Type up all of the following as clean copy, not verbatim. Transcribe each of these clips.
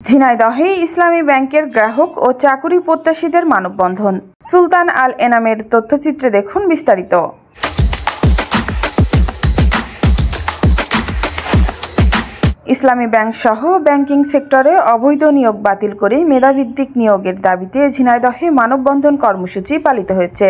ঝিনাইদহে ইসলামী ব্যাংকের গ্রাহক ও চাকুরি প্রত্যাশীদের মানববন্ধন। সুলতান আল এনামের তথ্যচিত্রে দেখুন বিস্তারিত। ইসলামী ব্যাংক সহ ব্যাংকিং সেক্টরে অবৈধ নিয়োগ বাতিল করে মেধাভিত্তিক নিয়োগের দাবিতে ঝিনাইদহে মানববন্ধন কর্মসূচি পালিত হয়েছে।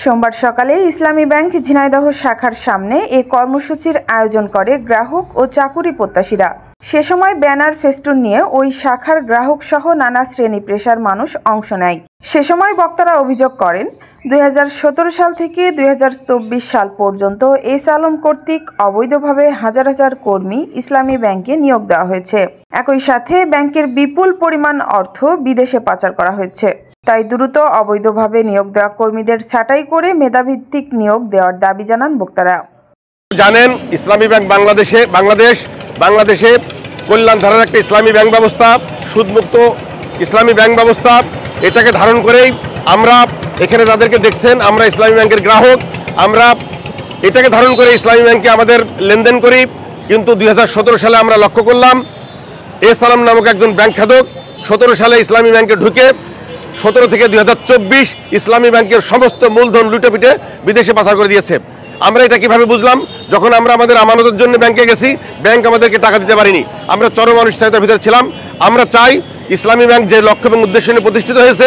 সোমবার সকালে ইসলামী ব্যাংক ঝিনাইদহ শাখার সামনে এই কর্মসূচির আয়োজন করে গ্রাহক ও চাকুরি প্রত্যাশীরা। সে সময় ব্যানার ফেস্টুন নিয়ে ওই শাখার গ্রাহক সহ নানা শ্রেণী পেশার মানুষ অংশ নেয়। সে সময় বক্তারা অভিযোগ করেন, 2017 সাল থেকে 2024 সাল পর্যন্ত এস আলম কর্তৃক অবৈধভাবে হাজার হাজার কর্মী ইসলামী ব্যাংকে নিয়োগ দেওয়া হয়েছে। একই সাথে ব্যাংকের বিপুল পরিমাণ অর্থ বিদেশে পাচার করা হয়েছে। তাই দ্রুত অবৈধভাবে নিয়োগ দেওয়া কর্মীদের ছাঁটাই করে মেধাভিত্তিক নিয়োগ দেওয়ার দাবি জানান বক্তারা। জানেন, ইসলামী ব্যাংক বাংলাদেশে কল্যাণ ধারার একটা ইসলামী ব্যাংক ব্যবস্থা, সুদমুক্ত ইসলামী ব্যাংক ব্যবস্থা। এটাকে ধারণ করেই আমরা এখানে যাদেরকে দেখছেন, আমরা ইসলামী ব্যাংকের গ্রাহক। আমরা এটাকে ধারণ করে ইসলামী ব্যাংকে আমাদের লেনদেন করি। কিন্তু 2017 সালে আমরা লক্ষ্য করলাম, এস আলম নামক একজন ব্যাংক খাদক 17 সালে ইসলামী ব্যাংকে ঢুকে 17 থেকে 2024 ইসলামী ব্যাংকের সমস্ত মূলধন লুটে পিটে বিদেশে পাচার করে দিয়েছে। আমরা এটা কিভাবে বুঝলাম? যখন আমরা আমাদের আমানতের জন্য ব্যাংকে গেছি, ব্যাংক আমাদেরকে টাকা দিতে পারেনি। আমরা চরম অনিশ্চয়তার ভিতরে ছিলাম। আমরা চাই ইসলামী ব্যাংক যে লক্ষ্য এবং উদ্দেশ্য নিয়ে প্রতিষ্ঠিত হয়েছে,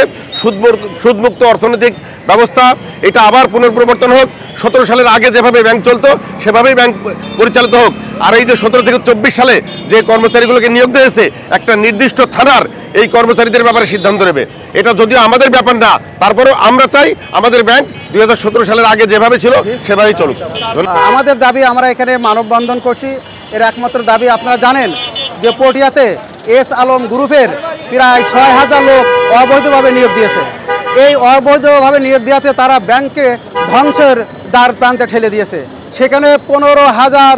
সুদমুক্ত অর্থনৈতিক ব্যবস্থা, এটা আবার পুনঃপ্রবর্তন হোক। 17 সালের আগে যেভাবে ব্যাংক চলতো সেভাবেই ব্যাংক পরিচালিত হোক। আর এই যে 17 থেকে 24 সালে যে কর্মচারীগুলোকে নিয়োগ দিয়েছে, একটা নির্দিষ্ট থানার এই কর্মচারীদের ব্যাপারে সিদ্ধান্ত নেবে। এটা যদিও আমাদের ব্যাপার না, তারপরেও আমরা চাই আমাদের ব্যাংক 2017 সালের আগে যেভাবে ছিল সেভাবেই চলুক। আমাদের দাবি, আমরা এখানে মানববন্ধন করছি। এর একমাত্র দাবি, আপনারা জানেন যে পটিয়াতে এস আলম গ্রুপের প্রায় 6000 লোক অবৈধভাবে নিয়োগ দিয়েছে। এই অবৈধভাবে নিয়োগ দেওয়াতে তারা ব্যাংকে ধ্বংসের দ্বার প্রান্তে ঠেলে দিয়েছে। সেখানে 15,000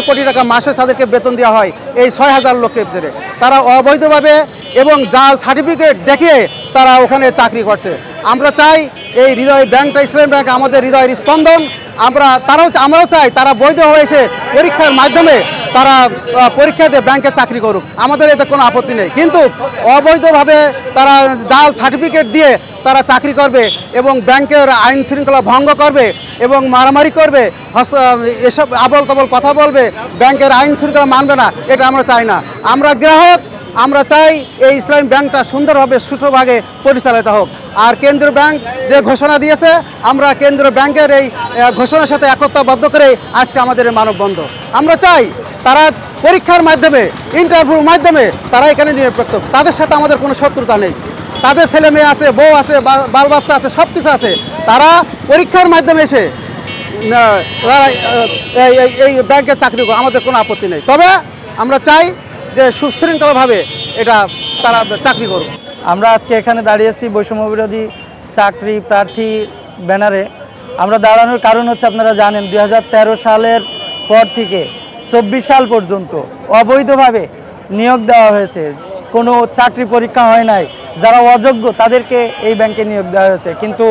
কোটি টাকা মাসে তাদেরকে বেতন দেওয়া হয়। এই 6000 লোককে ভিতরে তারা অবৈধভাবে এবং জাল সার্টিফিকেট দেখিয়ে তারা ওখানে চাকরি করছে। আমরা চাই এই হৃদয় ব্যাংকটা, ইসলামী ব্যাংক আমাদের হৃদয়ের স্পন্দন। আমরাও চাই তারা বৈধ হয়েছে পরীক্ষার মাধ্যমে তারা পরীক্ষা দিয়ে ব্যাংকে চাকরি করুক, আমাদের এতে কোনো আপত্তি নেই। কিন্তু অবৈধভাবে তারা জাল সার্টিফিকেট দিয়ে তারা চাকরি করবে এবং ব্যাংকের আইন শৃঙ্খলা ভঙ্গ করবে এবং মারামারি করবে, এসব আবল তাবল কথা বলবে, ব্যাংকের আইন শৃঙ্খলা মানবে না, এটা আমরা চাই না। আমরা গ্রাহক, আমরা চাই এই ইসলামী ব্যাংকটা সুন্দরভাবে সুষ্ঠুভাবে পরিচালিত হোক। আর কেন্দ্রীয় ব্যাংক যে ঘোষণা দিয়েছে, আমরা কেন্দ্রীয় ব্যাংকের এই ঘোষণার সাথে একত্রবদ্ধ করে আজকে আমাদের বানববন্ধন। আমরা চাই তারা পরীক্ষার মাধ্যমে, ইন্টারভিউর মাধ্যমে তারা এখানে নিয়োগ। তাদের সাথে আমাদের কোনো শত্রুতা নেই। তাদের ছেলে মেয়ে আছে, বউ আছে, বাল বাচ্চা আছে, সব কিছু আছে। তারা পরীক্ষার মাধ্যমে এসে এই ব্যাংকে চাকরি করে, আমাদের কোনো আপত্তি নেই। তবে আমরা চাই যে সুশৃঙ্খলভাবে এটা তারা চাকরি করুক। আমরা আজকে এখানে দাঁড়িয়েছি বৈষম্য বিরোধী চাকরি প্রার্থী ব্যানারে। আমরা দাঁড়ানোর কারণ হচ্ছে, আপনারা জানেন 2013 সালের পর থেকে 24 সাল পর্যন্ত অবৈধভাবে নিয়োগ দেওয়া হয়েছে। কোনো চাকরি পরীক্ষা হয় নাই। যারা অযোগ্য তাদেরকে এই ব্যাংকে নিয়োগ দেওয়া হয়েছে। কিন্তু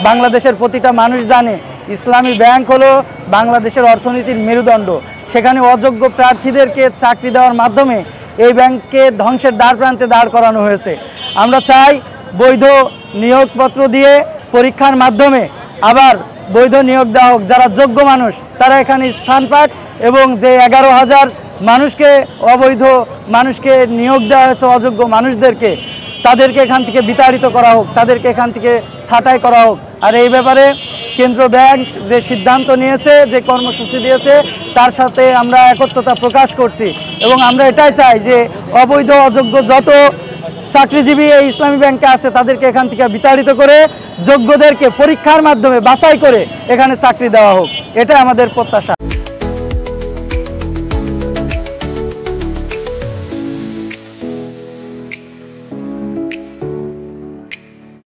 বাংলাদেশের প্রতিটা মানুষ জানে, ইসলামী ব্যাংক হলো বাংলাদেশের অর্থনীতির মেরুদণ্ড। সেখানে অযোগ্য প্রার্থীদেরকে চাকরি দেওয়ার মাধ্যমে এই ব্যাংককে ধ্বংসের দ্বার প্রান্তে দাঁড় করানো হয়েছে। আমরা চাই বৈধ নিয়োগপত্র দিয়ে পরীক্ষার মাধ্যমে আবার বৈধ নিয়োগ দেওয়া হোক। যারা যোগ্য মানুষ তারা এখানে স্থান পাক, এবং যে 11,000 মানুষকে অবৈধ মানুষকে নিয়োগ দেওয়া হয়েছে, অযোগ্য মানুষদেরকে, তাদেরকে এখান থেকে বিতাড়িত করা হোক, তাদেরকে এখান থেকে ছাঁটাই করা হোক। আর এই ব্যাপারে কেন্দ্র ব্যাংক যে সিদ্ধান্ত নিয়েছে, যে কর্মসূচি দিয়েছে, তার সাথে আমরা একত্রতা প্রকাশ করছি। এবং আমরা এটাই চাই যে অবৈধ অযোগ্য যত চাকরিজীবী এই ইসলামী ব্যাংকে আছে তাদেরকে এখান থেকে বিতাড়িত করে যোগ্যদেরকে পরীক্ষার মাধ্যমে বাছাই করে এখানে চাকরি দেওয়া হোক। এটাই আমাদের প্রত্যাশা।